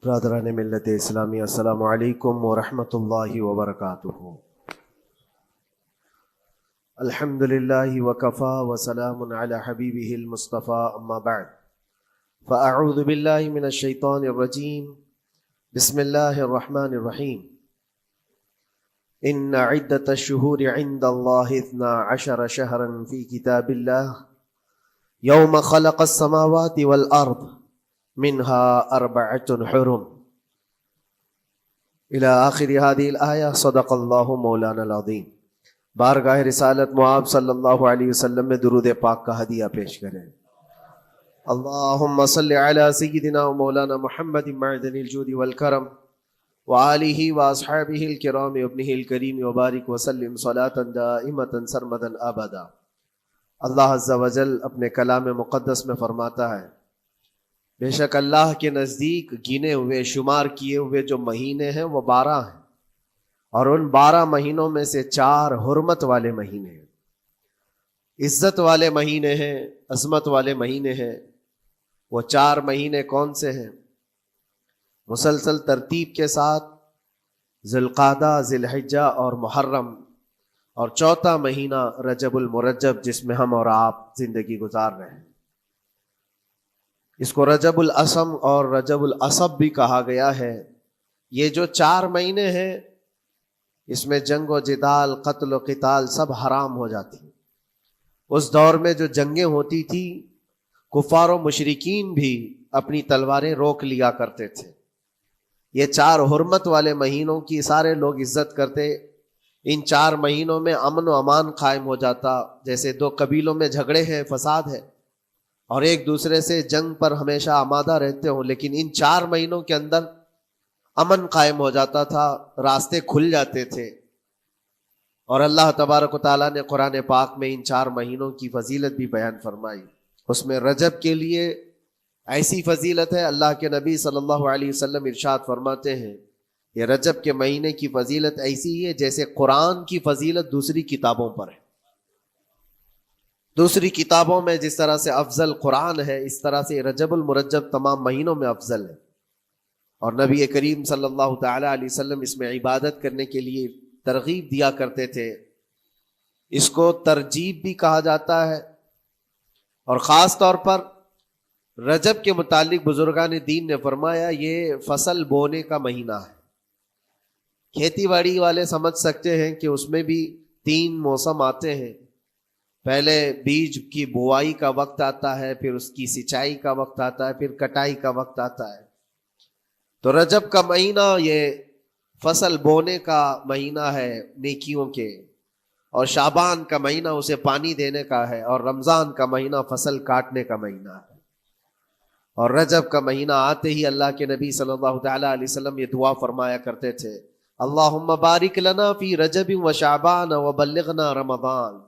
برادران ملت اسلامی، السلام علیکم ورحمۃ اللہ وبرکاتہ۔ الحمد للہ وکفا وسلام علی حبیبہ المصطفیٰ، اما بعد فاعوذ باللہ من الشیطان الرجیم، بسم اللہ الرحمن الرحیم۔ ان عدۃ الشہور عند اللہ 12 شہرا فی کتاب اللہ یوم خلق السماوات والارض منها 4 حرم الى آخر هذه الآیہ۔ صدق اللہ مولانا العظیم۔ بارگاہ رسالت معاب صلی اللہ علیہ وسلم میں درود پاک کا ہدیہ پیش کریں۔ اللہم صل علی سیدنا و مولانا محمد معدن الجود والکرم وآلہ واصحابہ الکرام وابنہ الکریم وبارک وسلم صلاۃ دائمۃ سرمدا ابدا۔ اللہ عز و جل اپنے کلام مقدس میں فرماتا ہے، بے شک اللہ کے نزدیک گنے ہوئے شمار کیے ہوئے جو مہینے ہیں وہ 12 ہیں، اور ان 12 مہینوں میں سے 4 حرمت والے مہینے ہیں، عزت والے مہینے ہیں، عظمت والے مہینے ہیں۔ وہ 4 مہینے کون سے ہیں؟ مسلسل ترتیب کے ساتھ ذوالقعدہ، ذی الحجہ اور محرم، اور 4تھا مہینہ رجب المرجب جس میں ہم اور آپ زندگی گزار رہے ہیں۔ اس کو رجب الاسم اور رجب العصب بھی کہا گیا ہے۔ یہ جو 4 مہینے ہیں اس میں جنگ و جدال، قتل و قتال سب حرام ہو جاتی۔ اس دور میں جو جنگیں ہوتی تھی، کفار و مشرکین بھی اپنی تلواریں روک لیا کرتے تھے۔ یہ 4 حرمت والے مہینوں کی سارے لوگ عزت کرتے۔ ان 4 مہینوں میں امن و امان قائم ہو جاتا۔ جیسے 2 قبیلوں میں جھگڑے ہیں، فساد ہے، اور ایک دوسرے سے جنگ پر ہمیشہ آمادہ رہتے ہوں، لیکن ان 4 مہینوں کے اندر امن قائم ہو جاتا تھا، راستے کھل جاتے تھے۔ اور اللہ تبارک و تعالیٰ نے قرآن پاک میں ان 4 مہینوں کی فضیلت بھی بیان فرمائی۔ اس میں رجب کے لیے ایسی فضیلت ہے، اللہ کے نبی صلی اللہ علیہ وسلم ارشاد فرماتے ہیں، یہ رجب کے مہینے کی فضیلت ایسی ہے جیسے قرآن کی فضیلت دوسری کتابوں پر ہے۔ دوسری کتابوں میں جس طرح سے افضل قرآن ہے، اس طرح سے رجب المرجب تمام مہینوں میں افضل ہے۔ اور نبی کریم صلی اللہ تعالی علیہ وسلم اس میں عبادت کرنے کے لیے ترغیب دیا کرتے تھے۔ اس کو ترجیب بھی کہا جاتا ہے، اور خاص طور پر رجب کے متعلق بزرگان دین نے فرمایا یہ فصل بونے کا مہینہ ہے۔ کھیتی باڑی والے سمجھ سکتے ہیں کہ اس میں بھی 3 موسم آتے ہیں۔ پہلے بیج کی بوائی کا وقت آتا ہے، پھر اس کی سچائی کا وقت آتا ہے، پھر کٹائی کا وقت آتا ہے۔ تو رجب کا مہینہ یہ فصل بونے کا مہینہ ہے نیکیوں کے، اور شعبان کا مہینہ اسے پانی دینے کا ہے، اور رمضان کا مہینہ فصل کاٹنے کا مہینہ ہے۔ اور رجب کا مہینہ آتے ہی اللہ کے نبی صلی اللہ تعالی علیہ وسلم یہ دعا فرمایا کرتے تھے، اللہم بارک لنا فی رجب و شعبان و بلغنا رمضان۔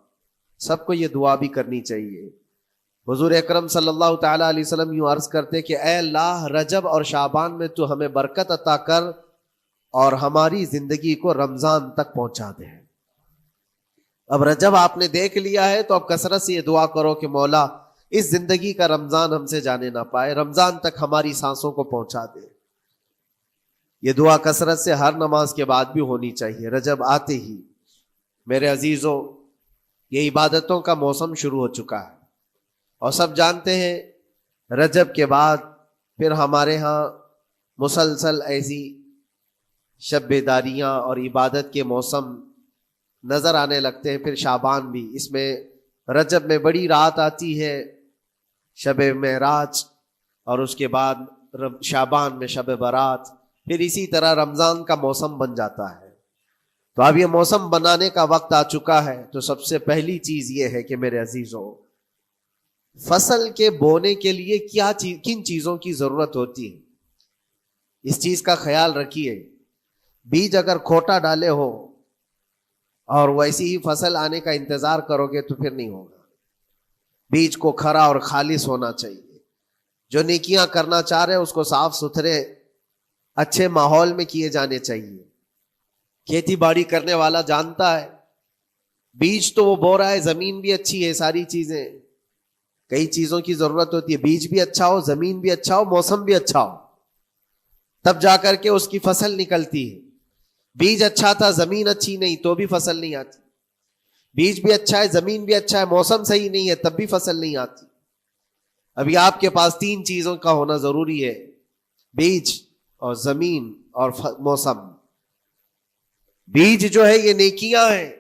سب کو یہ دعا بھی کرنی چاہیے۔ حضور اکرم صلی اللہ تعالی علیہ وسلم یوں عرض کرتے کہ اے اللہ، رجب اور شعبان میں تو ہمیں برکت عطا کر اور ہماری زندگی کو رمضان تک پہنچا دے۔ اب رجب آپ نے دیکھ لیا ہے تو اب کثرت سے یہ دعا کرو کہ مولا اس زندگی کا رمضان ہم سے جانے نہ پائے، رمضان تک ہماری سانسوں کو پہنچا دے۔ یہ دعا کثرت سے ہر نماز کے بعد بھی ہونی چاہیے۔ رجب آتے ہی میرے عزیزوں یہ عبادتوں کا موسم شروع ہو چکا ہے، اور سب جانتے ہیں رجب کے بعد پھر ہمارے ہاں مسلسل ایسی شب بیداریاں اور عبادت کے موسم نظر آنے لگتے ہیں۔ پھر شعبان بھی، اس میں رجب میں بڑی رات آتی ہے، شب معراج، اور اس کے بعد شعبان میں شب برات، پھر اسی طرح رمضان کا موسم بن جاتا ہے۔ تو اب یہ موسم بنانے کا وقت آ چکا ہے۔ تو سب سے پہلی چیز یہ ہے کہ میرے عزیزوں، فصل کے بونے کے لیے کن چیزوں کی ضرورت ہوتی ہے، اس چیز کا خیال رکھیے۔ بیج اگر کھوٹا ڈالے ہو اور ویسی ہی فصل آنے کا انتظار کرو گے تو پھر نہیں ہوگا۔ بیج کو کھرا اور خالص ہونا چاہیے۔ جو نیکیاں کرنا چاہ رہے اس کو صاف ستھرے اچھے ماحول میں کیے جانے چاہیے۔ کھیتی باڑی کرنے والا جانتا ہے بیج تو وہ بو رہا ہے، زمین بھی اچھی ہے، ساری چیزیں، کئی چیزوں کی ضرورت ہوتی ہے، بیج بھی اچھا ہو، زمین بھی اچھا ہو، موسم بھی اچھا ہو، تب جا کر کے اس کی فصل نکلتی ہے. بیج اچھا تھا، زمین اچھی نہیں تو بھی فصل نہیں آتی. بیج بھی اچھا ہے، زمین بھی اچھا ہے، موسم صحیح نہیں ہے تب بھی فصل نہیں آتی. ابھی آپ کے پاس 3 چیزوں کا ہونا ضروری ہے: بیج اور زمین اور موسم. بیج جو ہے یہ نیکیاں ہیں،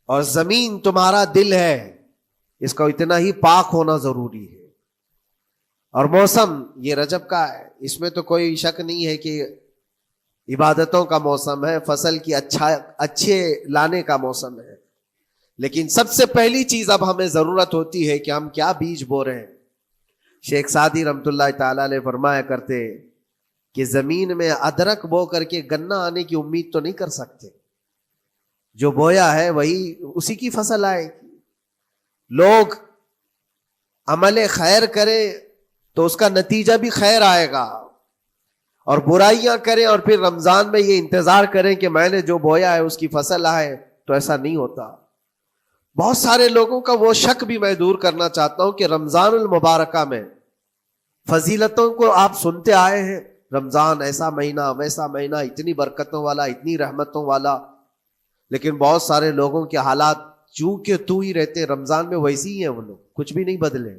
اور زمین تمہارا دل ہے، اس کا اتنا ہی پاک ہونا ضروری ہے. اور موسم یہ رجب کا ہے، اس میں تو کوئی شک نہیں ہے کہ عبادتوں کا موسم ہے، فصل کی اچھے لانے کا موسم ہے. لیکن سب سے پہلی چیز اب ہمیں ضرورت ہوتی ہے کہ ہم کیا بیج بو رہے ہیں. شیخ سعدی رحمت اللہ تعالی علیہ فرمایا کرتے کہ زمین میں ادرک بو کر کے گنا آنے کی امید تو نہیں کر سکتے. جو بویا ہے وہی اسی کی فصل آئے گی. لوگ عمل خیر کرے تو اس کا نتیجہ بھی خیر آئے گا، اور برائیاں کریں اور پھر رمضان میں یہ انتظار کریں کہ میں نے جو بویا ہے اس کی فصل آئے، تو ایسا نہیں ہوتا. بہت سارے لوگوں کا وہ شک بھی میں دور کرنا چاہتا ہوں کہ رمضان المبارکہ میں فضیلتوں کو آپ سنتے آئے ہیں، رمضان ایسا مہینہ ویسا مہینہ، اتنی برکتوں والا، اتنی رحمتوں والا، لیکن بہت سارے لوگوں کے حالات چونکہ تو ہی رہتے رمضان میں ویسی ہی ہیں، وہ لوگ کچھ بھی نہیں بدلے.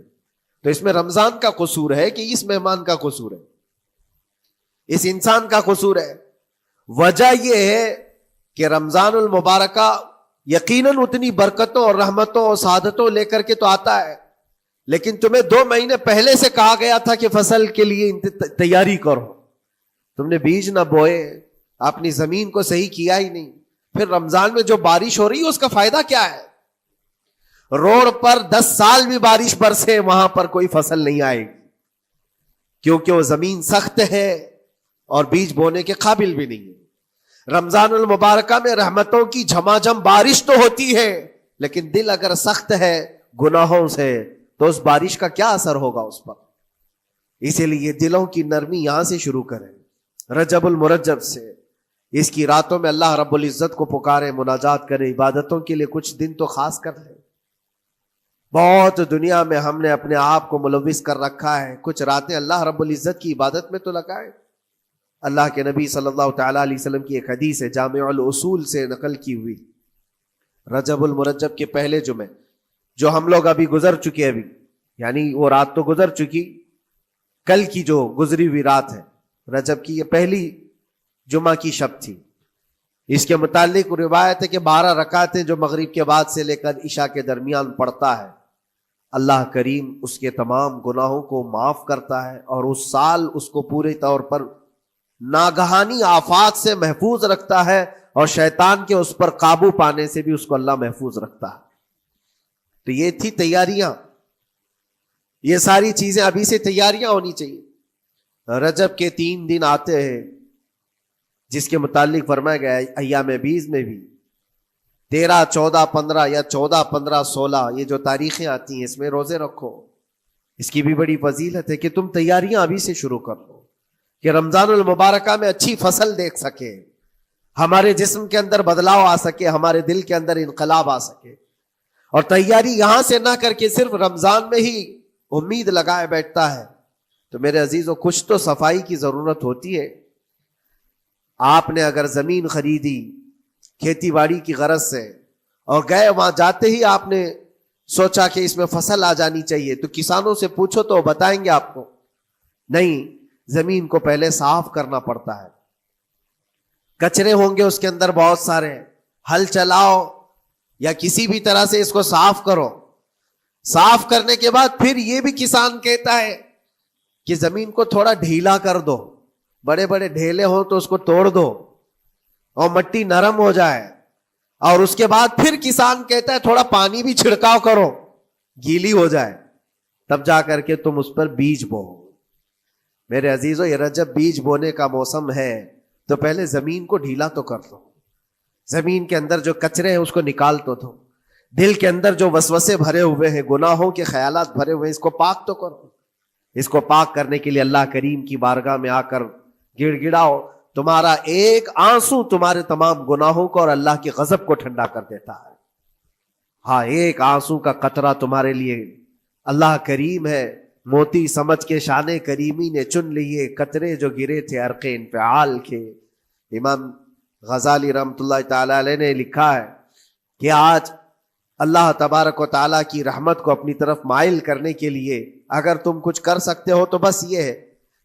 تو اس میں رمضان کا قصور ہے کہ اس مہمان کا قصور ہے، اس انسان کا قصور ہے؟ وجہ یہ ہے کہ رمضان المبارکہ یقیناً اتنی برکتوں اور رحمتوں اور سعادتوں لے کر کے تو آتا ہے، لیکن تمہیں 2 مہینے پہلے سے کہا گیا تھا کہ فصل کے لیے تیاری کرو. تم نے بیج نہ بوئے، اپنی زمین کو صحیح کیا ہی نہیں. پھر رمضان میں جو بارش ہو رہی ہے اس کا فائدہ کیا ہے؟ روڈ پر 10 سال بھی بارش برسے وہاں پر کوئی فصل نہیں آئے گی، کیونکہ وہ زمین سخت ہے اور بیج بونے کے قابل بھی نہیں ہے. رمضان المبارکہ میں رحمتوں کی جھماجھم بارش تو ہوتی ہے، لیکن دل اگر سخت ہے گناہوں سے تو اس بارش کا کیا اثر ہوگا اس پر؟ اسی لیے دلوں کی نرمی یہاں سے شروع کریں، رجب المرجب سے. اس کی راتوں میں اللہ رب العزت کو پکاریں، مناجات کریں، عبادتوں کے لیے کچھ دن تو خاص کر لیں. بہت دنیا میں ہم نے اپنے آپ کو ملوث کر رکھا ہے، کچھ راتیں اللہ رب العزت کی عبادت میں تو لگائیں. اللہ کے نبی صلی اللہ تعالی علیہ وسلم کی ایک حدیث ہے، جامع الاصول سے نقل کی ہوئی، رجب المرجب کے پہلے جمعے جو ہم لوگ ابھی گزر چکے، ابھی یعنی وہ رات تو گزر چکی، کل کی جو گزری ہوئی رات ہے رجب کی، یہ پہلی جمعہ کی شب تھی. اس کے متعلق روایت ہے کہ 12 رکعتیں جو مغرب کے بعد سے لے کر عشاء کے درمیان پڑھتا ہے، اللہ کریم اس کے تمام گناہوں کو معاف کرتا ہے، اور اس سال اس کو پورے طور پر ناگہانی آفات سے محفوظ رکھتا ہے، اور شیطان کے اس پر قابو پانے سے بھی اس کو اللہ محفوظ رکھتا ہے. تو یہ تھی تیاریاں، یہ ساری چیزیں ابھی سے تیاریاں ہونی چاہیے. رجب کے 3 دن آتے ہیں جس کے متعلق فرمایا گیا ہے ایام بیز میں بھی 13, 14, 15 یا 14, 15, 16 یہ جو تاریخیں آتی ہیں اس میں روزے رکھو. اس کی بھی بڑی فضیلت ہے کہ تم تیاریاں ابھی سے شروع کر دو کہ رمضان المبارکہ میں اچھی فصل دیکھ سکے، ہمارے جسم کے اندر بدلاؤ آ سکے، ہمارے دل کے اندر انقلاب آ سکے. اور تیاری یہاں سے نہ کر کے صرف رمضان میں ہی امید لگائے بیٹھتا ہے تو میرے عزیزوں کچھ تو صفائی کی ضرورت ہوتی ہے. آپ نے اگر زمین خریدی کھیتی باڑی کی غرض سے اور گئے، وہاں جاتے ہی آپ نے سوچا کہ اس میں فصل آ جانی چاہیے، تو کسانوں سے پوچھو تو بتائیں گے آپ کو نہیں، زمین کو پہلے صاف کرنا پڑتا ہے، کچرے ہوں گے اس کے اندر بہت سارے، ہل چلاؤ یا کسی بھی طرح سے اس کو صاف کرو. صاف کرنے کے بعد پھر یہ بھی کسان کہتا ہے کہ زمین کو تھوڑا ڈھیلا کر دو، بڑے بڑے ڈھیلے ہوں تو اس کو توڑ دو اور مٹی نرم ہو جائے. اور اس کے بعد پھر کسان کہتا ہے تھوڑا پانی بھی چھڑکاؤ کرو، گیلی ہو جائے، تب جا کر کے تم اس پر بیج بو. میرے عزیزو یہ رجب بیج بونے کا موسم ہے، تو پہلے زمین کو ڈھیلا تو کر دو، زمین کے اندر جو کچرے ہیں اس کو نکال تو دو، دل کے اندر جو وسوسے بھرے ہوئے ہیں، گناہوں کے خیالات بھرے ہوئے ہیں، اس کو پاک تو کرو. اس کو پاک کرنے کے لیے اللہ کریم کی بارگاہ میں آ کر گڑ گڑاؤ. تمہارا ایک آنسو تمہارے تمام گناہوں کو اور اللہ کی غضب کو ٹھنڈا کر دیتا ہے. ہاں، ایک آنسو کا قطرہ تمہارے لیے اللہ کریم ہے، موتی سمجھ کے شان کریمی نے چن لیے قطرے جو گرے تھے عرق انفعال کے. امام غزالی رحمۃ اللہ تعالی علیہ نے لکھا ہے کہ آج اللہ تبارک و تعالیٰ کی رحمت کو اپنی طرف مائل کرنے کے لیے اگر تم کچھ کر سکتے ہو تو بس یہ ہے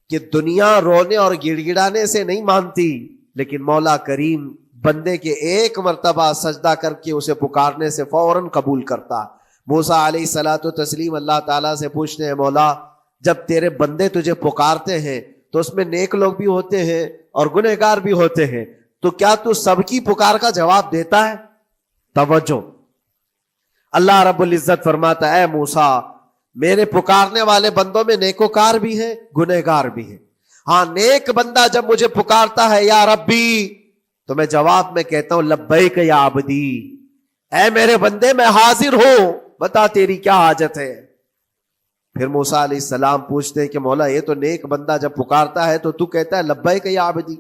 کہ دنیا رونے اور گڑ گڑانے سے نہیں مانتی، لیکن مولا کریم بندے کے ایک مرتبہ سجدہ کر کے اسے پکارنے سے فوراً قبول کرتا. موسیٰ علیہ الصلاۃ والتسلیم اللہ تعالیٰ سے پوچھتے ہیں مولا جب تیرے بندے تجھے پکارتے ہیں تو اس میں نیک لوگ بھی ہوتے ہیں اور گنہگار بھی ہوتے ہیں، تو کیا تو سب کی پکار کا جواب دیتا ہے؟ توجہ، اللہ رب العزت فرماتا ہے اے موسیٰ میرے پکارنے والے بندوں میں نیکوکار بھی ہیں گنہگار بھی ہیں. ہاں نیک بندہ جب مجھے پکارتا ہے یا ربی تو میں جواب میں کہتا ہوں لبیک یا عبدی، اے میرے بندے میں حاضر ہوں، بتا تیری کیا حاجت ہے. پھر موسیٰ علیہ السلام پوچھتے ہیں کہ مولا یہ تو نیک بندہ جب پکارتا ہے تو کہتا ہے لبیک یا عبدی،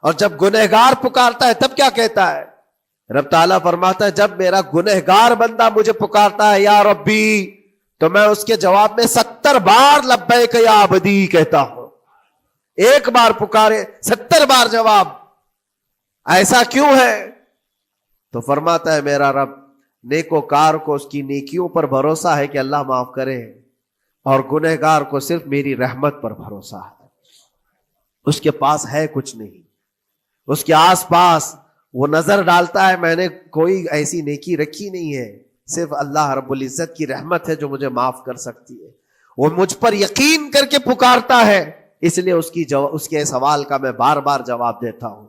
اور جب گنہگار پکارتا ہے تب کیا کہتا ہے؟ رب تعالیٰ فرماتا ہے جب میرا گنہگار بندہ مجھے پکارتا ہے یا ربی تو میں اس کے جواب میں 70 بار لبیک یا عبدی کہتا ہوں. ایک بار پکارے 70 بار جواب. ایسا کیوں ہے؟ تو فرماتا ہے میرا رب نیکوکار کو اس کی نیکیوں پر بھروسہ ہے کہ اللہ معاف کرے، اور گنہگار کو صرف میری رحمت پر بھروسہ ہے. اس کے پاس ہے کچھ نہیں، اس کے آس پاس وہ نظر ڈالتا ہے میں نے کوئی ایسی نیکی رکھی نہیں ہے، صرف اللہ رب العزت کی رحمت ہے جو مجھے معاف کر سکتی ہے. وہ مجھ پر یقین کر کے پکارتا ہے، اس لیے اس کے سوال کا میں بار بار جواب دیتا ہوں.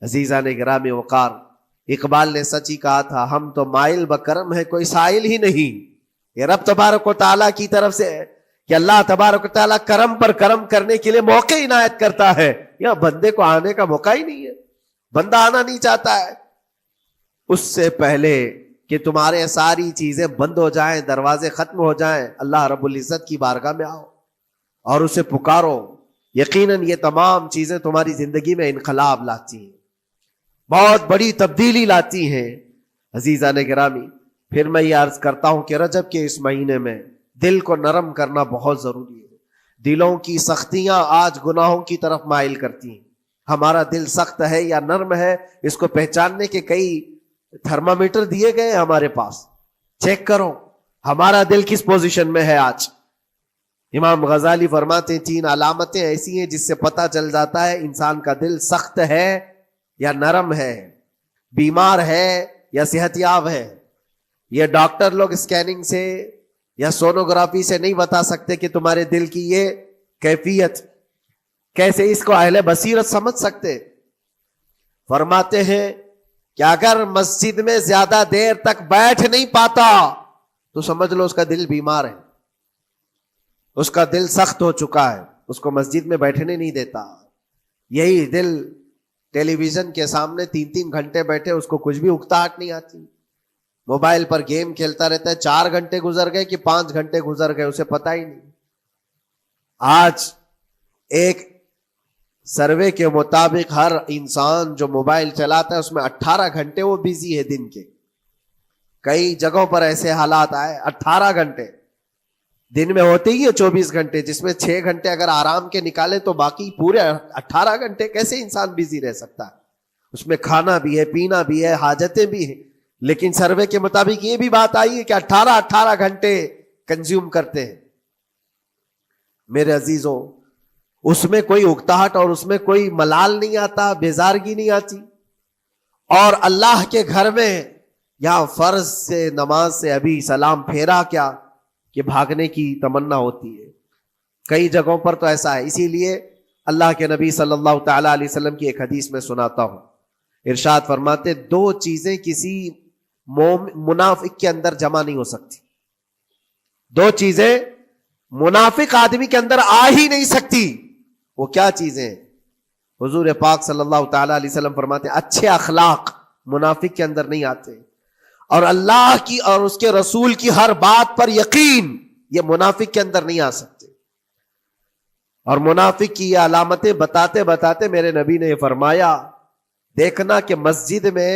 عزیزان گرامی وقار، اقبال نے سچ ہی کہا تھا ہم تو مائل بکرم ہے کوئی سائل ہی نہیں. یہ رب تبارک و تعالیٰ کی طرف سے ہے کہ اللہ تبارک و تعالیٰ کرم پر کرم کرنے کے لیے موقع عنایت کرتا ہے. یا بندے کو آنے کا موقع ہی نہیں ہے، بندہ آنا نہیں چاہتا ہے. اس سے پہلے کہ تمہارے ساری چیزیں بند ہو جائیں، دروازے ختم ہو جائیں، اللہ رب العزت کی بارگاہ میں آؤ اور اسے پکارو. یقیناً یہ تمام چیزیں تمہاری زندگی میں انقلاب لاتی ہیں، بہت بڑی تبدیلی لاتی ہیں. عزیزان گرامی، پھر میں یہ عرض کرتا ہوں کہ رجب کے اس مہینے میں دل کو نرم کرنا بہت ضروری ہے. دلوں کی سختیاں آج گناہوں کی طرف مائل کرتی ہیں. ہمارا دل سخت ہے یا نرم ہے اس کو پہچاننے کے کئی تھرمامیٹر دیے گئے ہیں ہمارے پاس. چیک کرو ہمارا دل کس پوزیشن میں ہے آج. امام غزالی فرماتے ہیں 3 علامتیں ایسی ہیں جس سے پتہ چل جاتا ہے انسان کا دل سخت ہے یا نرم ہے، بیمار ہے یا صحت یاب ہے. یہ ڈاکٹر لوگ اسکیننگ سے یا سونوگرافی سے نہیں بتا سکتے کہ تمہارے دل کی یہ کیفیت. کیسے اس کو اہل بصیرت سمجھ سکتے؟ فرماتے ہیں کہ اگر مسجد میں زیادہ دیر تک بیٹھ نہیں پاتا تو سمجھ لو اس کا دل بیمار ہے، اس کا دل سخت ہو چکا ہے، اس کو مسجد میں بیٹھنے نہیں دیتا. یہی دل ٹیلی ویژن کے سامنے 3 گھنٹے بیٹھے اس کو کچھ بھی اکتاہٹ نہیں آتی، موبائل پر گیم کھیلتا رہتا ہے. 4 گھنٹے گزر گئے کہ 5 گھنٹے گزر گئے اسے پتہ ہی نہیں. آج ایک سروے کے مطابق ہر انسان جو موبائل چلاتا ہے اس میں 18 گھنٹے وہ بیزی ہے دن کے. کئی جگہوں پر ایسے حالات آئے 18 گھنٹے دن میں ہوتے ہی ہے 24 گھنٹے، جس میں 6 گھنٹے اگر آرام کے نکالے تو باقی پورے 18 گھنٹے کیسے انسان بیزی رہ سکتا ہے؟ اس میں کھانا بھی ہے، پینا بھی ہے، حاجتیں بھی ہیں. لیکن سروے کے مطابق یہ بھی بات آئی ہے کہ 18 گھنٹے کنزیوم کرتے ہیں. میرے عزیزوں، اس میں کوئی اکتاہٹ اور اس میں کوئی ملال نہیں آتا، بیزارگی نہیں آتی. اور اللہ کے گھر میں یا فرض سے نماز سے ابھی سلام پھیرا کیا کہ بھاگنے کی تمنا ہوتی ہے. کئی جگہوں پر تو ایسا ہے. اسی لیے اللہ کے نبی صلی اللہ تعالی علیہ وسلم کی ایک حدیث میں سناتا ہوں. ارشاد فرماتے 2 چیزیں کسی منافق کے اندر جمع نہیں ہو سکتی. 2 چیزیں منافق آدمی کے اندر آ ہی نہیں سکتی. وہ کیا چیزیں؟ حضور پاک صلی اللہ تعالی علیہ وسلم فرماتے ہیں اچھے اخلاق منافق کے اندر نہیں آتے، اور اللہ کی اور اس کے رسول کی ہر بات پر یقین یہ منافق کے اندر نہیں آ سکتے. اور منافق کی یہ علامتیں بتاتے بتاتے میرے نبی نے فرمایا دیکھنا کہ مسجد میں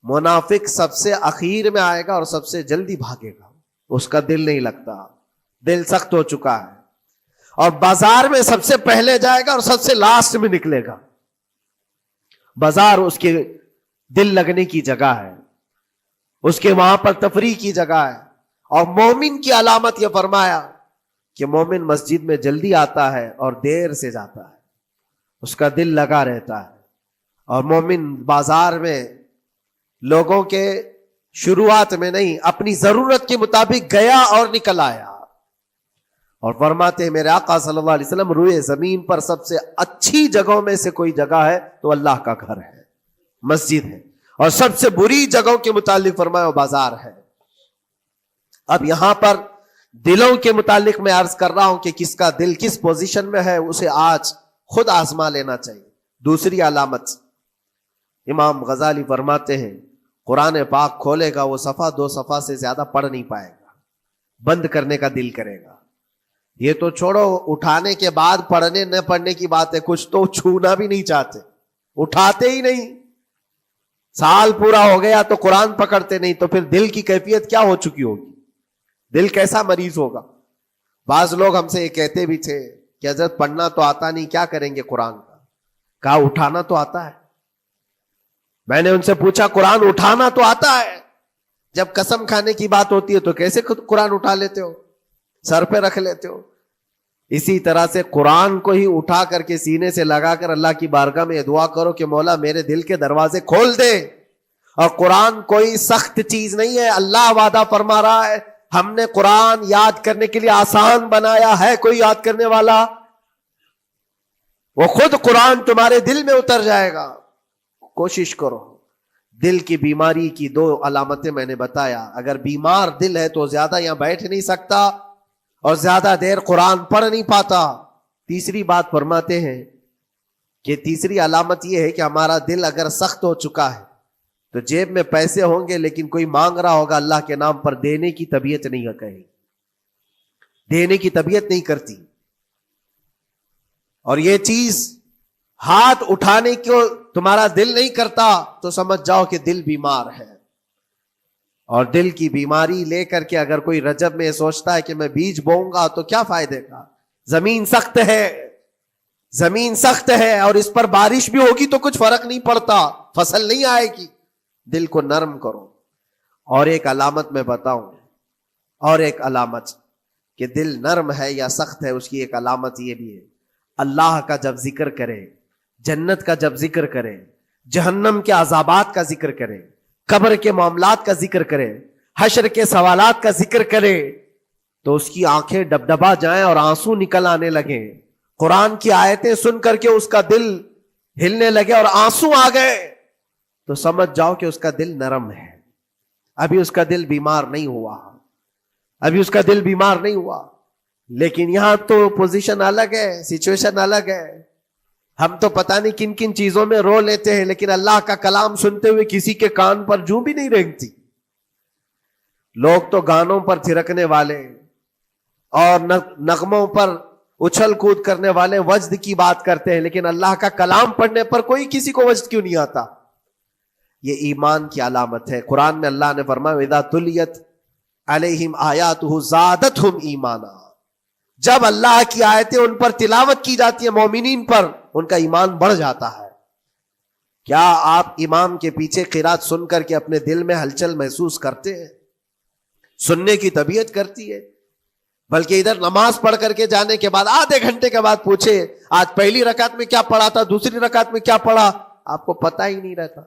منافق سب سے اخیر میں آئے گا اور سب سے جلدی بھاگے گا، اس کا دل نہیں لگتا. دل سخت ہو چکا ہے، اور بازار میں سب سے پہلے جائے گا اور سب سے لاسٹ میں نکلے گا. بازار اس کے دل لگنے کی جگہ ہے، اس کے وہاں پر تفریح کی جگہ ہے. اور مومن کی علامت یہ فرمایا کہ مومن مسجد میں جلدی آتا ہے اور دیر سے جاتا ہے، اس کا دل لگا رہتا ہے. اور مومن بازار میں لوگوں کے شروعات میں نہیں، اپنی ضرورت کے مطابق گیا اور نکل آیا. اور فرماتے ہیں میرے آقا صلی اللہ علیہ وسلم، روئے زمین پر سب سے اچھی جگہوں میں سے کوئی جگہ ہے تو اللہ کا گھر ہے، مسجد ہے. اور سب سے بری جگہوں کے متعلق فرمایا وہ بازار ہے. اب یہاں پر دلوں کے متعلق میں عرض کر رہا ہوں کہ کس کا دل کس پوزیشن میں ہے، اسے آج خود آزما لینا چاہیے. دوسری علامت، امام غزالی فرماتے ہیں قرآن پاک کھولے گا وہ صفحہ 2 صفحہ سے زیادہ پڑھ نہیں پائے گا، بند کرنے کا دل کرے گا. یہ تو چھوڑو اٹھانے کے بعد پڑھنے نہ پڑھنے کی بات ہے، کچھ تو چھونا بھی نہیں چاہتے، اٹھاتے ہی نہیں. سال پورا ہو گیا تو قرآن پکڑتے نہیں، تو پھر دل کی کیفیت کیا ہو چکی ہوگی، دل کیسا مریض ہوگا. بعض لوگ ہم سے یہ کہتے بھی تھے کہ حضرت پڑھنا تو آتا نہیں، کیا کریں گے قرآن کا. کہا اٹھانا تو آتا ہے. میں نے ان سے پوچھا قرآن اٹھانا تو آتا ہے، جب قسم کھانے کی بات ہوتی ہے تو کیسے قرآن اٹھا لیتے ہو، سر پہ رکھ لیتے ہو. اسی طرح سے قرآن کو ہی اٹھا کر کے سینے سے لگا کر اللہ کی بارگاہ میں دعا کرو کہ مولا میرے دل کے دروازے کھول دے. اور قرآن کوئی سخت چیز نہیں ہے، اللہ وعدہ فرما رہا ہے ہم نے قرآن یاد کرنے کے لیے آسان بنایا ہے. کوئی یاد کرنے والا، وہ خود قرآن تمہارے دل میں اتر جائے گا. کوشش کرو. دل کی بیماری کی 2 علامتیں میں نے بتایا. اگر بیمار دل ہے تو زیادہ یہاں بیٹھ نہیں سکتا اور زیادہ دیر قرآن پڑھ نہیں پاتا. تیسری بات فرماتے ہیں کہ تیسری علامت یہ ہے کہ ہمارا دل اگر سخت ہو چکا ہے تو جیب میں پیسے ہوں گے لیکن کوئی مانگ رہا ہوگا اللہ کے نام پر، دینے کی طبیعت نہیں ہے، کہیں دینے کی طبیعت نہیں کرتی. اور یہ چیز ہاتھ اٹھانے کو تمہارا دل نہیں کرتا تو سمجھ جاؤ کہ دل بیمار ہے. اور دل کی بیماری لے کر کے اگر کوئی رجب میں سوچتا ہے کہ میں بیج بوؤں گا تو کیا فائدے کا، زمین سخت ہے، زمین سخت ہے اور اس پر بارش بھی ہوگی تو کچھ فرق نہیں پڑتا، فصل نہیں آئے گی. دل کو نرم کرو. اور ایک علامت میں بتاؤں، اور ایک علامت کہ دل نرم ہے یا سخت ہے، اس کی ایک علامت یہ بھی ہے، اللہ کا جب ذکر کرے، جنت کا جب ذکر کرے، جہنم کے عذابات کا ذکر کرے، قبر کے معاملات کا ذکر کرے، حشر کے سوالات کا ذکر کرے، تو اس کی آنکھیں ڈبڈبا جائیں اور آنسو نکل آنے لگیں. قرآن کی آیتیں سن کر کے اس کا دل ہلنے لگے اور آنسو آ گئے تو سمجھ جاؤ کہ اس کا دل نرم ہے. ابھی اس کا دل بیمار نہیں ہوا، ابھی اس کا دل بیمار نہیں ہوا. لیکن یہاں تو پوزیشن الگ ہے، سچویشن الگ ہے. ہم تو پتہ نہیں کن کن چیزوں میں رو لیتے ہیں، لیکن اللہ کا کلام سنتے ہوئے کسی کے کان پر جوں بھی نہیں رینگتی. لوگ تو گانوں پر تھرکنے والے اور نغموں پر اچھل کود کرنے والے وجد کی بات کرتے ہیں، لیکن اللہ کا کلام پڑھنے پر کوئی کسی کو وجد کیوں نہیں آتا. یہ ایمان کی علامت ہے. قرآن میں اللہ نے فرمایا وَإِذَا تُلِيَتْ عَلَيْهِمْ آيَاتُهُ زَادَتْهُمْ ایمانا. جب اللہ کی آیتیں ان پر تلاوت کی جاتی ہیں، مومنین پر، ان کا ایمان بڑھ جاتا ہے. کیا آپ امام کے پیچھے قرات سن کر کے اپنے دل میں ہلچل محسوس کرتے ہیں؟ سننے کی طبیعت کرتی ہے. بلکہ ادھر نماز پڑھ کر کے جانے کے بعد آدھے گھنٹے کے بعد پوچھے آج پہلی رکعت میں کیا پڑھا تھا، دوسری رکعت میں کیا پڑھا، آپ کو پتہ ہی نہیں رہتا.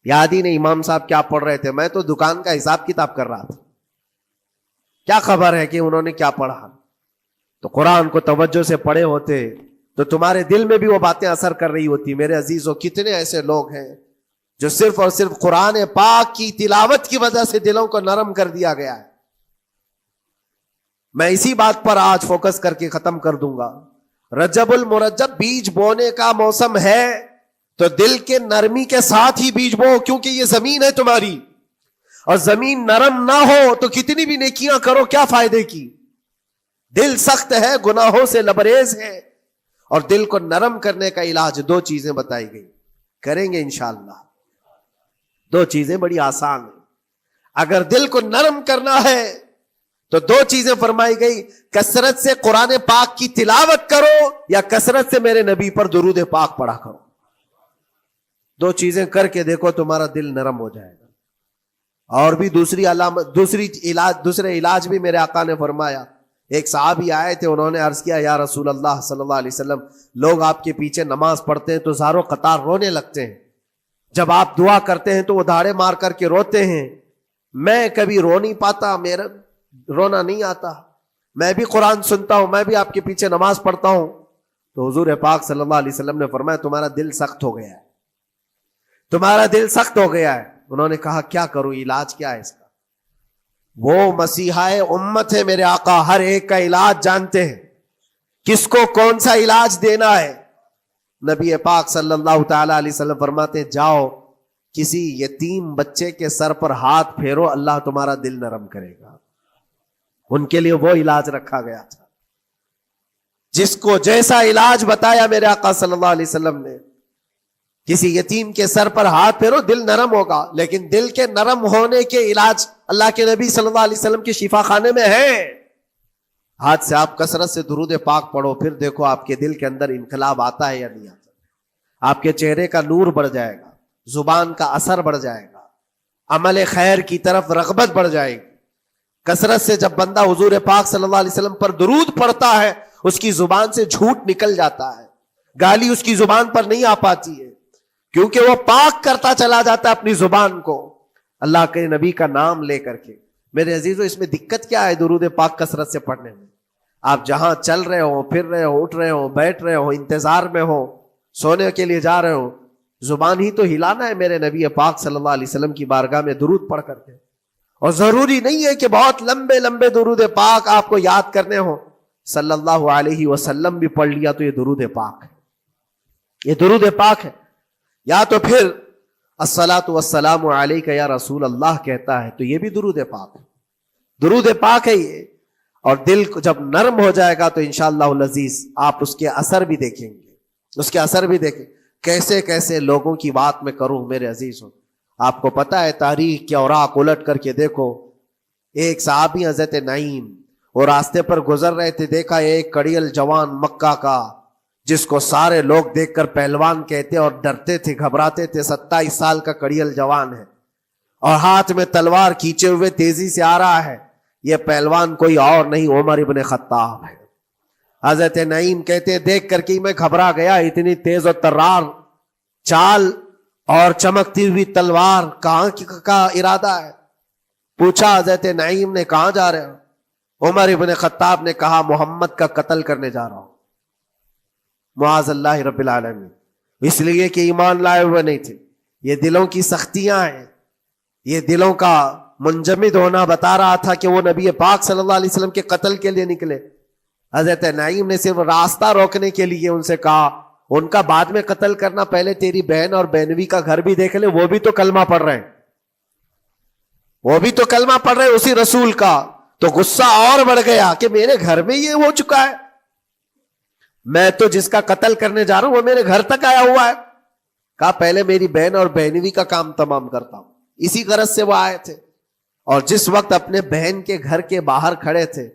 یاد ہی نہیں امام صاحب کیا پڑھ رہے تھے، میں تو دکان کا حساب کتاب کر رہا تھا، کیا خبر ہے کہ انہوں نے کیا پڑھا. تو قرآن کو توجہ سے پڑھے ہوتے تو تمہارے دل میں بھی وہ باتیں اثر کر رہی ہوتی. میرے عزیزوں، کتنے ایسے لوگ ہیں جو صرف اور صرف قرآن پاک کی تلاوت کی وجہ سے دلوں کو نرم کر دیا گیا ہے. میں اسی بات پر آج فوکس کر کے ختم کر دوں گا. رجب المرجب بیج بونے کا موسم ہے تو دل کے نرمی کے ساتھ ہی بیج بو، کیونکہ یہ زمین ہے تمہاری، اور زمین نرم نہ ہو تو کتنی بھی نیکیاں کرو کیا فائدے کی. دل سخت ہے، گناہوں سے لبریز ہے، اور دل کو نرم کرنے کا علاج 2 چیزیں بتائی گئی، کریں گے انشاءاللہ. 2 چیزیں بڑی آسان ہیں. اگر دل کو نرم کرنا ہے تو دو چیزیں فرمائی گئی، کثرت سے قرآن پاک کی تلاوت کرو یا کثرت سے میرے نبی پر درود پاک پڑھا کرو. دو چیزیں کر کے دیکھو، تمہارا دل نرم ہو جائے گا. اور بھی دوسری علامت، دوسرے علاج بھی میرے آقا نے فرمایا. ایک صحابی آئے تھے، انہوں نے عرض کیا یا رسول اللہ صلی اللہ علیہ وسلم، لوگ آپ کے پیچھے نماز پڑھتے ہیں تو زاروں قطار رونے لگتے ہیں، جب آپ دعا کرتے ہیں تو وہ دھاڑے مار کر کے روتے ہیں. میں کبھی رو نہیں پاتا، میرا رونا نہیں آتا، میں بھی قرآن سنتا ہوں، میں بھی آپ کے پیچھے نماز پڑھتا ہوں. تو حضور پاک صلی اللہ علیہ وسلم نے فرمایا تمہارا دل سخت ہو گیا ہے، تمہارا دل سخت ہو گیا ہے. انہوں نے کہا کیا کروں، علاج کیا ہے اس کا؟ وہ مسیحا امت ہے میرے آقا، ہر ایک کا علاج جانتے ہیں، کس کو کون سا علاج دینا ہے. نبی پاک صلی اللہ تعالی علیہ وسلم فرماتے ہیں جاؤ کسی یتیم بچے کے سر پر ہاتھ پھیرو، اللہ تمہارا دل نرم کرے گا. ان کے لیے وہ علاج رکھا گیا تھا. جس کو جیسا علاج بتایا میرے آقا صلی اللہ علیہ وسلم نے، کسی یتیم کے سر پر ہاتھ پھیرو، دل نرم ہوگا. لیکن دل کے نرم ہونے کے علاج اللہ کے نبی صلی اللہ علیہ وسلم کے شفا خانے میں ہے. ہاتھ سے آپ کثرت سے درود پاک پڑھو، پھر دیکھو آپ کے دل کے اندر انقلاب آتا ہے یا نہیں آتا. آپ کے چہرے کا نور بڑھ جائے گا، زبان کا اثر بڑھ جائے گا، عمل خیر کی طرف رغبت بڑھ جائے گی. کثرت سے جب بندہ حضور پاک صلی اللہ علیہ وسلم پر درود پڑھتا ہے، اس کی زبان سے جھوٹ نکل جاتا ہے، گالی اس کی زبان پر نہیں آ پاتی ہے، کیونکہ وہ پاک کرتا چلا جاتا ہے اپنی زبان کو اللہ کے نبی کا نام لے کر کے. میرے عزیزو، اس میں دقت کیا ہے درود پاک کثرت سے پڑھنے میں؟ آپ جہاں چل رہے ہو، پھر رہے ہو، اٹھ رہے ہو، بیٹھ رہے ہو، انتظار میں ہو، سونے کے لیے جا رہے ہو، زبان ہی تو ہلانا ہے میرے نبی پاک صلی اللہ علیہ وسلم کی بارگاہ میں درود پڑھ کر کے. اور ضروری نہیں ہے کہ بہت لمبے لمبے درود پاک آپ کو یاد کرنے ہو. صلی اللہ علیہ وسلم بھی پڑھ لیا تو یہ درود پاک ہے، یہ درود پاک ہے. یا تو پھر الصلاۃ والسلام علیک یا رسول اللہ کہتا ہے تو یہ بھی درود پاک ہے، درود پاک ہے یہ. اور دل کو جب نرم ہو جائے گا تو انشاءاللہ العزیز آپ اس کے اثر بھی دیکھیں گے، اس کے اثر بھی دیکھیں. کیسے کیسے لوگوں کی بات میں کروں میرے عزیزوں. آپ کو پتا ہے تاریخ کے اوراق الٹ کر کے دیکھو. ایک صحابی حضرت نعیم وہ راستے پر گزر رہے تھے، دیکھا ایک کڑیل جوان مکہ کا جس کو سارے لوگ دیکھ کر پہلوان کہتے اور ڈرتے تھے، گھبراتے تھے. 27 سال کا کڑیل جوان ہے اور ہاتھ میں تلوار کھینچے ہوئے تیزی سے آ رہا ہے. یہ پہلوان کوئی اور نہیں عمر ابن خطاب ہے. حضرت نعیم کہتے دیکھ کر کے میں گھبرا گیا، اتنی تیز اور ترار چال اور چمکتی ہوئی تلوار، کہاں کا ارادہ ہے؟ پوچھا حضرت نعیم نے کہاں جا رہے ہو؟ عمر ابن خطاب نے کہا محمد کا قتل کرنے جا رہا ہوں. معاذ اللہ رب العالمین. اس لیے کہ ایمان لائے ہوئے نہیں تھے. یہ دلوں کی سختیاں ہیں، یہ دلوں کا منجمد ہونا بتا رہا تھا کہ وہ نبی پاک صلی اللہ علیہ وسلم کے قتل کے لیے نکلے. حضرت نعیم نے صرف راستہ روکنے کے لیے ان سے کہا ان کا بعد میں قتل کرنا، پہلے تیری بہن اور بہنوی کا گھر بھی دیکھ لے، وہ بھی تو کلمہ پڑھ رہے ہیں، وہ بھی تو کلمہ پڑھ رہے ہیں اسی رسول کا. تو غصہ اور بڑھ گیا کہ میرے گھر میں یہ ہو چکا ہے، میں تو جس کا قتل کرنے جا رہا ہوں وہ میرے گھر تک آیا ہوا ہے. کہا پہلے میری بہن اور بہنوی کا کام تمام کرتا ہوں. اسی غرض سے وہ آئے تھے. اور جس وقت اپنے بہن کے گھر کے باہر کھڑے تھے،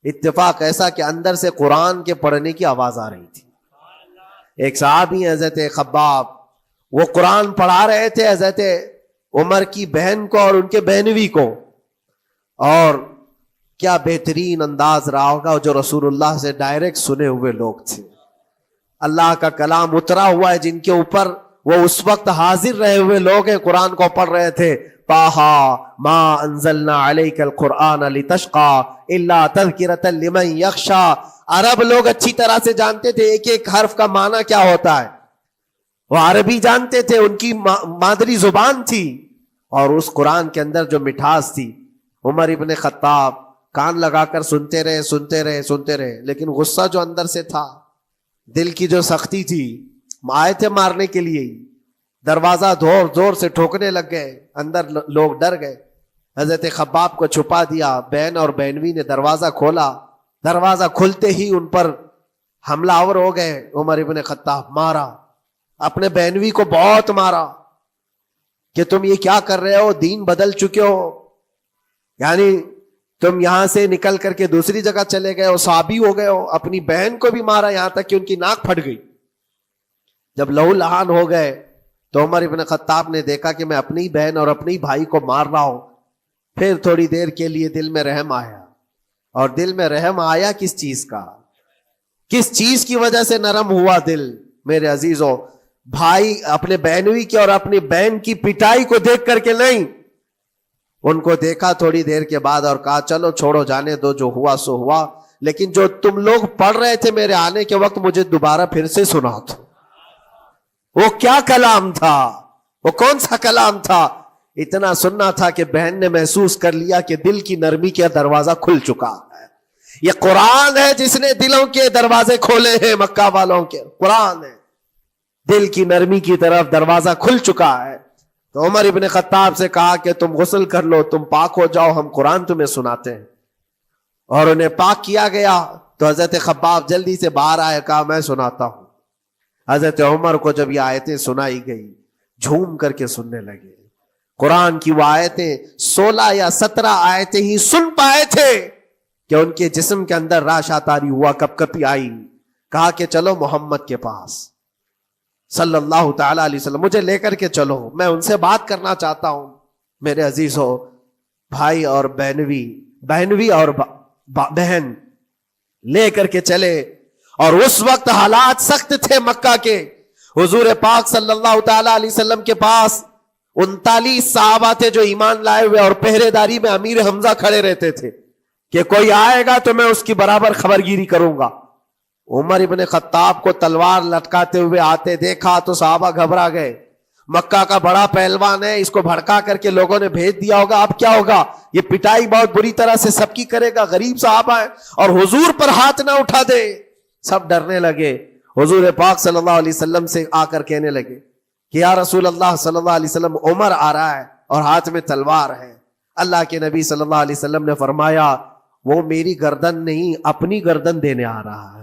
اتفاق ایسا کہ اندر سے قرآن کے پڑھنے کی آواز آ رہی تھی. ایک صحابی حضرت خباب، وہ قرآن پڑھا رہے تھے حضرت عمر کی بہن کو اور ان کے بہنوی کو. اور کیا بہترین انداز رہا ہوگا، جو رسول اللہ سے ڈائریکٹ سنے ہوئے لوگ تھے. اللہ کا کلام اترا ہوا ہے جن کے اوپر، وہ اس وقت حاضر رہے ہوئے لوگ ہیں، قرآن کو پڑھ رہے تھے. طٰہٰ ما انزلنا علیک القرآن لتشقی الا تذکرۃ لمن یخشی. عرب لوگ اچھی طرح سے جانتے تھے ایک ایک حرف کا معنی کیا ہوتا ہے، وہ عربی جانتے تھے، ان کی مادری زبان تھی. اور اس قرآن کے اندر جو مٹھاس تھی، عمر ابن خطاب کان لگا کر سنتے رہے. لیکن غصہ جو اندر سے تھا، دل کی جو سختی تھی، آئے تھے مارنے کے لیے، دروازہ زور سے ٹھوکنے لگ گئے. اندر لوگ ڈر گئے. حضرت خباب کو چھپا دیا. بہن اور بہنوی نے دروازہ کھولا. دروازہ کھلتے ہی ان پر حملہ آور ہو گئے. عمر ابن خطاب مارا، اپنے بہنوی کو بہت مارا کہ تم یہ کیا کر رہے ہو، دین بدل چکے ہو، یعنی تم یہاں سے نکل کر کے دوسری جگہ چلے گئے ہو، صحابی ہو گئے ہو، اپنی بہن کو بھی مارا یہاں تک کہ ان کی ناک پھٹ گئی. جب لہو لہان ہو گئے تو عمر ابن خطاب نے دیکھا کہ میں اپنی بہن اور اپنی بھائی کو مار رہا ہوں. پھر تھوڑی دیر کے لیے دل میں رحم آیا. اور دل میں رحم آیا کس چیز کا؟ کس چیز کی وجہ سے نرم ہوا دل میرے عزیزوں؟ بھائی اپنے بہنوئی کی اور اپنی بہن کی پٹائی کو دیکھ کر کے نہیں، ان کو دیکھا تھوڑی دیر کے بعد اور کہا چلو چھوڑو جانے دو، جو ہوا سو ہوا، لیکن جو تم لوگ پڑھ رہے تھے میرے آنے کے وقت مجھے دوبارہ پھر سے سنا دو. وہ کیا کلام تھا؟ وہ کون سا کلام تھا؟ اتنا سننا تھا کہ بہن نے محسوس کر لیا کہ دل کی نرمی کا دروازہ کھل چکا ہے. یہ قرآن ہے جس نے دلوں کے دروازے کھولے ہیں. مکہ والوں کے قرآن ہے، دل کی نرمی کی طرف دروازہ کھل چکا ہے. تو عمر ابن خطاب سے کہا کہ تم غسل کر لو، تم پاک ہو جاؤ، ہم قرآن تمہیں سناتے ہیں. اور انہیں پاک کیا گیا تو حضرت خباب جلدی سے باہر آئے، کہا میں سناتا ہوں. حضرت عمر کو جب یہ آیتیں سنائی گئی جھوم کر کے سننے لگے. قرآن کی وہ آیتیں 16 یا 17 آیتیں ہی سن پائے تھے کہ ان کے جسم کے اندر راشا تاری ہوا، کپ کپی آئی. کہا کہ چلو محمد کے پاس صلی اللہ تعالی علیہ وسلم، مجھے لے کر کے چلو، میں ان سے بات کرنا چاہتا ہوں. میرے عزیزو، بھائی اور بہنوی اور بہن لے کر کے چلے. اور اس وقت حالات سخت تھے مکہ کے. حضور پاک صلی اللہ تعالی علیہ وسلم کے پاس 39 صحابہ تھے جو ایمان لائے ہوئے، اور پہرے داری میں امیر حمزہ کھڑے رہتے تھے کہ کوئی آئے گا تو میں اس کی برابر خبرگیری کروں گا. عمر ابن خطاب کو تلوار لٹکاتے ہوئے آتے دیکھا تو صحابہ گھبرا گئے. مکہ کا بڑا پہلوان ہے، اس کو بھڑکا کر کے لوگوں نے بھیج دیا ہوگا، اب کیا ہوگا؟ یہ پٹائی بہت بری طرح سے سب کی کرے گا، غریب صحابہ ہے، اور حضور پر ہاتھ نہ اٹھا دے. سب ڈرنے لگے. حضور پاک صلی اللہ علیہ وسلم سے آ کر کہنے لگے کہ یا رسول اللہ صلی اللہ علیہ وسلم، عمر آ رہا ہے اور ہاتھ میں تلوار ہے. اللہ کے نبی صلی اللہ علیہ وسلم نے فرمایا وہ میری گردن نہیں، اپنی گردن دینے آ رہا ہے.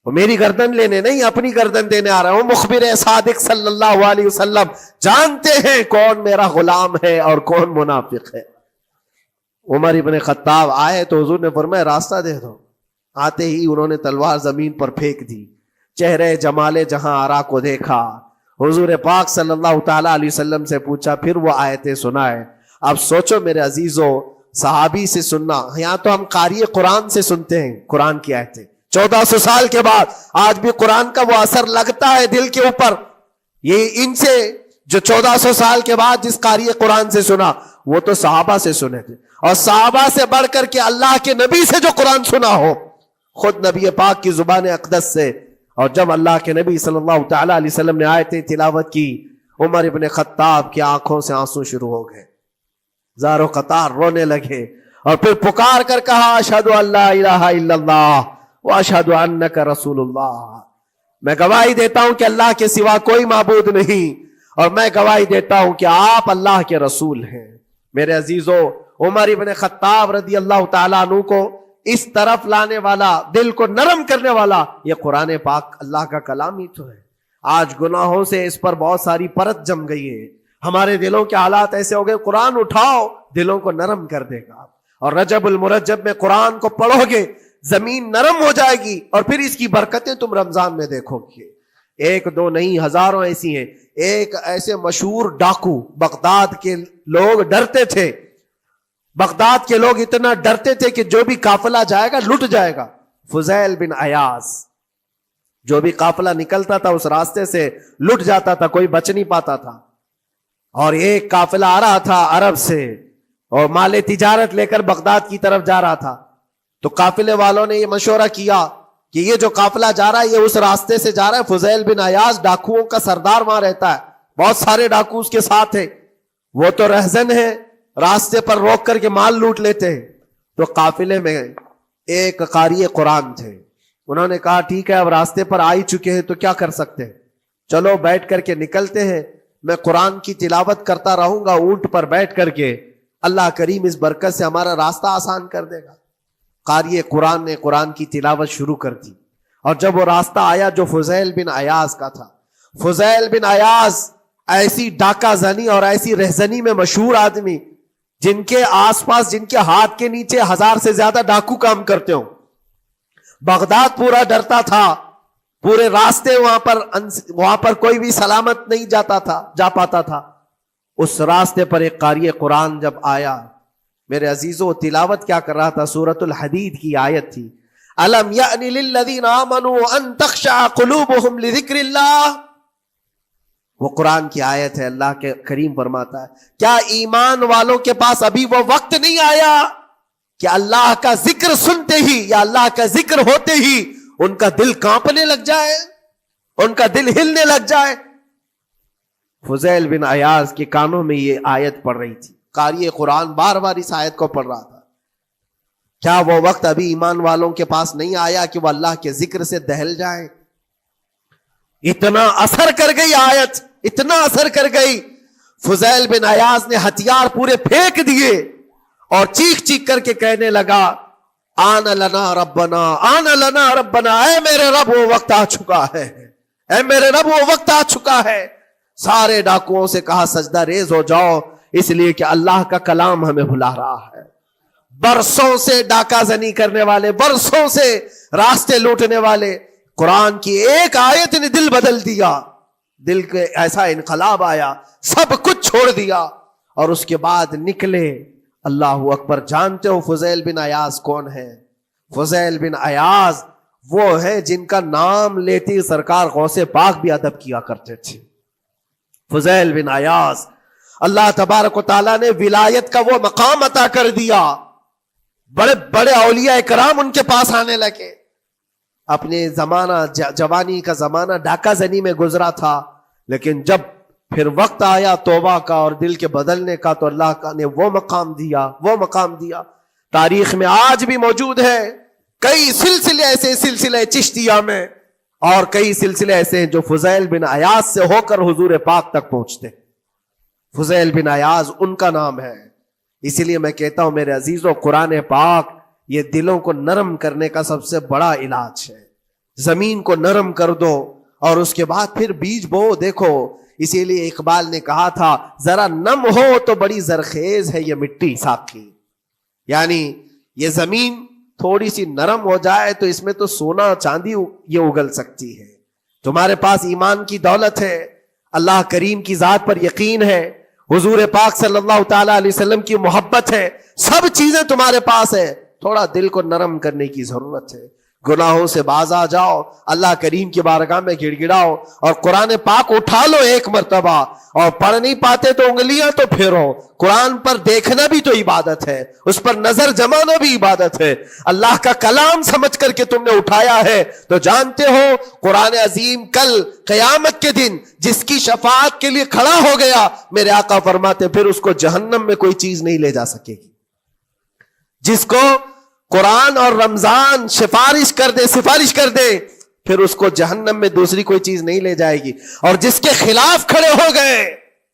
وہ میری گردن لینے نہیں، اپنی گردن دینے آ رہا ہے. وہ مخبر صادق صلی اللہ علیہ وسلم جانتے ہیں کون میرا غلام ہے اور کون منافق ہے. عمر ابن خطاب آئے تو حضور نے فرمایا راستہ دے دو. آتے ہی انہوں نے تلوار زمین پر پھینک دی. چہرے جمال جہاں آرا کو دیکھا. حضور پاک صلی اللہ تعالی علیہ وسلم سے پوچھا، پھر وہ آیتیں سنائے. اب سوچو میرے عزیزو، صحابی سے سننا، یہاں تو ہم قاری قرآن سے سنتے ہیں قرآن کی آیتیں 1400 سال کے بعد. آج بھی قرآن کا وہ اثر لگتا ہے دل کے اوپر. یہ ان سے جو 1400 سال کے بعد جس قاری قرآن سے سنا وہ تو صحابہ سے سنے تھے، اور صحابہ سے بڑھ کر کے اللہ کے نبی سے جو قرآن سنا ہو، خود نبی پاک کی زبان اقدس سے. اور جب اللہ کے نبی صلی اللہ تعالی علیہ وسلم نے آیتیں تلاوت کی، عمر ابن خطاب کی آنکھوں سے آنسو شروع ہو گئے، زار و قطار رونے لگے، اور پھر پکار کر کہا اشہد ان لا الہ الا اللہ واشہد انک رسول اللہ. میں گواہی دیتا ہوں کہ اللہ کے سوا کوئی معبود نہیں، اور میں گواہی دیتا ہوں کہ آپ اللہ کے رسول ہیں. میرے عزیزو، عمر ابن خطاب رضی اللہ تعالیٰ عنہ کو اس طرف لانے والا، دل کو نرم کرنے والا، یہ قرآن پاک اللہ کا کلام ہی تو ہے. آج گناہوں سے اس پر بہت ساری پرت جم گئی ہے. ہمارے دلوں کے حالات ایسے ہو گئے، قرآن اٹھاؤ دلوں کو نرم کر دے گا. اور رجب المرجب میں قرآن کو پڑھو گے زمین نرم ہو جائے گی، اور پھر اس کی برکتیں تم رمضان میں دیکھو گے. ایک دو نہیں، ہزاروں ایسی ہیں. ایک ایسے مشہور ڈاکو، بغداد کے لوگ ڈرتے تھے، بغداد کے لوگ اتنا ڈرتے تھے کہ جو بھی قافلہ جائے گا لٹ جائے گا. فضیل بن عیاض، جو بھی قافلہ نکلتا تھا اس راستے سے لٹ جاتا تھا، کوئی بچ نہیں پاتا تھا. اور ایک قافلہ آ رہا تھا عرب سے اور مال تجارت لے کر بغداد کی طرف جا رہا تھا. تو قافلے والوں نے یہ مشورہ کیا کہ یہ جو قافلہ جا رہا ہے یہ اس راستے سے جا رہا ہے. فضیل بن عیاض ڈاکوؤں کا سردار وہاں رہتا ہے، بہت سارے ڈاکو اس کے ساتھ ہیں، وہ تو رہزن ہے، راستے پر روک کر کے مال لوٹ لیتے ہیں. تو قافلے میں ایک قاری قرآن تھے. انہوں نے کہا ٹھیک ہے، اب راستے پر آ ہی چکے ہیں تو کیا کر سکتے ہیں، چلو بیٹھ کر کے نکلتے ہیں، میں قرآن کی تلاوت کرتا رہوں گا اونٹ پر بیٹھ کر کے، اللہ کریم اس برکت سے ہمارا راستہ آسان کر دے گا. قاری قرآن نے قرآن کی تلاوت شروع کر دی. اور جب وہ راستہ آیا جو فضیل بن عیاض کا تھا، فضیل بن عیاض ایسی ڈاکہ زنی اور ایسی رہزنی میں مشہور آدمی، جن کے آس پاس، جن کے ہاتھ کے نیچے 1000 سے زیادہ ڈاکو کام کرتے ہوں. بغداد پورا ڈرتا تھا، پورے راستے وہاں پر کوئی بھی سلامت نہیں جا پاتا تھا. اس راستے پر ایک قاری قرآن جب آیا، میرے عزیزوں تلاوت کیا کر رہا تھا؟ سورۃ الحدید کی آیت تھی، الم یأن للذین آمنوا ان تخشع قلوبهم لذکر اللہ. وہ قرآن کی آیت ہے. اللہ کے کریم فرماتا ہے کیا ایمان والوں کے پاس ابھی وہ وقت نہیں آیا کہ اللہ کا ذکر سنتے ہی یا اللہ کا ذکر ہوتے ہی ان کا دل کانپنے لگ جائے، ان کا دل ہلنے لگ جائے؟ فضیل بن عیاض کے کانوں میں یہ آیت پڑھ رہی تھی. قاری قرآن بار بار اس آیت کو پڑھ رہا تھا. کیا وہ وقت ابھی ایمان والوں کے پاس نہیں آیا کہ وہ اللہ کے ذکر سے دہل جائیں؟ اتنا اثر کر گئی آیت، اتنا اثر کر گئی. فضیل بن عیاض نے ہتھیار پورے پھینک دیے اور چیخ چیخ کر کے کہنے لگا آن لنا ربنا، آن لنا ربنا، اے میرے رب وہ وقت آ چکا ہے، اے میرے رب وہ وقت آ چکا ہے. سارے ڈاکوؤں سے کہا سجدہ ریز ہو جاؤ، اس لیے کہ اللہ کا کلام ہمیں بلا رہا ہے. برسوں سے ڈاکہ زنی کرنے والے، برسوں سے راستے لوٹنے والے، قرآن کی ایک آیت نے دل بدل دیا. دل کے ایسا انقلاب آیا، سب کچھ چھوڑ دیا اور اس کے بعد نکلے. اللہ اکبر. جانتے ہو فضیل بن عیاض کون ہے؟ فضیل بن عیاض وہ ہے جن کا نام لیتی سرکار غوث پاک بھی ادب کیا کرتے تھے. فضیل بن عیاض اللہ تبارک و تعالیٰ نے ولایت کا وہ مقام عطا کر دیا. بڑے بڑے اولیاء کرام ان کے پاس آنے لگے. اپنے زمانہ جوانی کا زمانہ ڈاکہ زنی میں گزرا تھا، لیکن جب پھر وقت آیا توبہ کا اور دل کے بدلنے کا تو اللہ نے وہ مقام دیا. تاریخ میں آج بھی موجود ہے کئی سلسلے ایسے، سلسلے چشتیہ میں، اور کئی سلسلے ایسے ہیں جو فضیل بن عیاض سے ہو کر حضور پاک تک پہنچتے. فضیل بن عیاض ان کا نام ہے. اسی لیے میں کہتا ہوں میرے عزیزوں، قرآن پاک یہ دلوں کو نرم کرنے کا سب سے بڑا علاج ہے. زمین کو نرم کر دو اور اس کے بعد پھر بیج بو. دیکھو اسی لیے اقبال نے کہا تھا ذرا نم ہو تو بڑی زرخیز ہے یہ مٹی ساقی. یعنی یہ زمین تھوڑی سی نرم ہو جائے تو اس میں تو سونا چاندی یہ اگل سکتی ہے. تمہارے پاس ایمان کی دولت ہے، اللہ کریم کی ذات پر یقین ہے، حضور پاک صلی اللہ تعالی علیہ وسلم کی محبت ہے، سب چیزیں تمہارے پاس ہے. تھوڑا دل کو نرم کرنے کی ضرورت ہے. گناہوں سے باز آ جاؤ، اللہ کریم کی بارگاہ میں گڑ گڑاؤ اور قرآن پاک اٹھا لو ایک مرتبہ. اور پڑھ نہیں پاتے تو انگلیاں تو پھیرو. قرآن پر دیکھنا بھی تو عبادت ہے، اس پر نظر جمانا بھی عبادت ہے. اللہ کا کلام سمجھ کر کے تم نے اٹھایا ہے تو جانتے ہو قرآن عظیم کل قیامت کے دن جس کی شفاعت کے لیے کھڑا ہو گیا، میرے آقا فرماتے پھر اس کو جہنم میں کوئی چیز نہیں لے جا سکے گی. جس کو قرآن اور رمضان سفارش کر دے پھر اس کو جہنم میں دوسری کوئی چیز نہیں لے جائے گی. اور جس کے خلاف کھڑے ہو گئے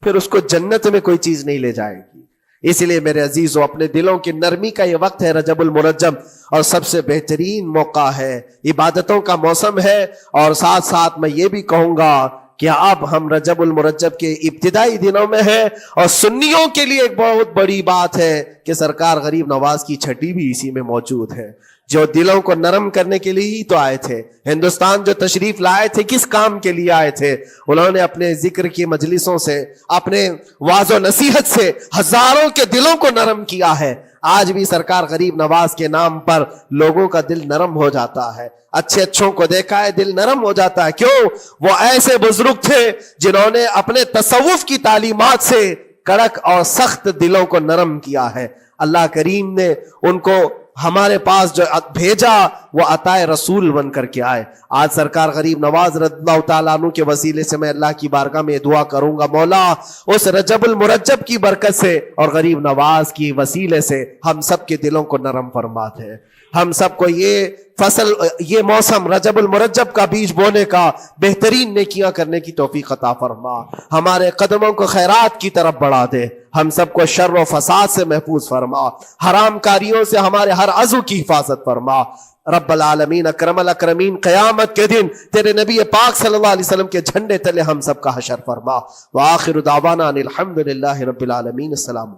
پھر اس کو جنت میں کوئی چیز نہیں لے جائے گی. اس لیے میرے عزیزو اپنے دلوں کی نرمی کا یہ وقت ہے رجب المرجب، اور سب سے بہترین موقع ہے، عبادتوں کا موسم ہے. اور ساتھ ساتھ میں یہ بھی کہوں گا کہ اب ہم رجب المرجب کے ابتدائی دنوں میں ہیں، اور سنیوں کے لیے ایک بہت بڑی بات ہے کہ سرکار غریب نواز کی چھٹی بھی اسی میں موجود ہے، جو دلوں کو نرم کرنے کے لیے ہی تو آئے تھے. ہندوستان جو تشریف لائے تھے کس کام کے لیے آئے تھے؟ انہوں نے اپنے ذکر کی مجلسوں سے، اپنے واعظ و نصیحت سے ہزاروں کے دلوں کو نرم کیا ہے. آج بھی سرکار غریب نواز کے نام پر لوگوں کا دل نرم ہو جاتا ہے. اچھے اچھوں کو دیکھا ہے دل نرم ہو جاتا ہے. کیوں؟ وہ ایسے بزرگ تھے جنہوں نے اپنے تصوف کی تعلیمات سے کڑک اور سخت دلوں کو نرم کیا ہے. اللہ کریم نے ان کو ہمارے پاس جو بھیجا وہ عطائے رسول بن کر کے آئے. آج سرکار غریب نواز رضی اللہ تعالیٰ عنہ کے وسیلے سے میں اللہ کی بارگاہ میں دعا کروں گا، مولا اس رجب المرجب کی برکت سے اور غریب نواز کی وسیلے سے ہم سب کے دلوں کو نرم فرما دے. ہم سب کو یہ فصل، یہ موسم رجب المرجب کا بیج بونے کا، بہترین نیکیاں کرنے کی توفیق عطا فرما. ہمارے قدموں کو خیرات کی طرف بڑھا دے. ہم سب کو شر و فساد سے محفوظ فرما. حرام کاریوں سے ہمارے ہر عضو کی حفاظت فرما. رب العالمین اکرم الاکرمین قیامت کے دن تیرے نبی پاک صلی اللہ علیہ وسلم کے جھنڈے تلے ہم سب کا حشر فرما. وآخر دعوانا ان الحمد للہ رب العالمین. السلام.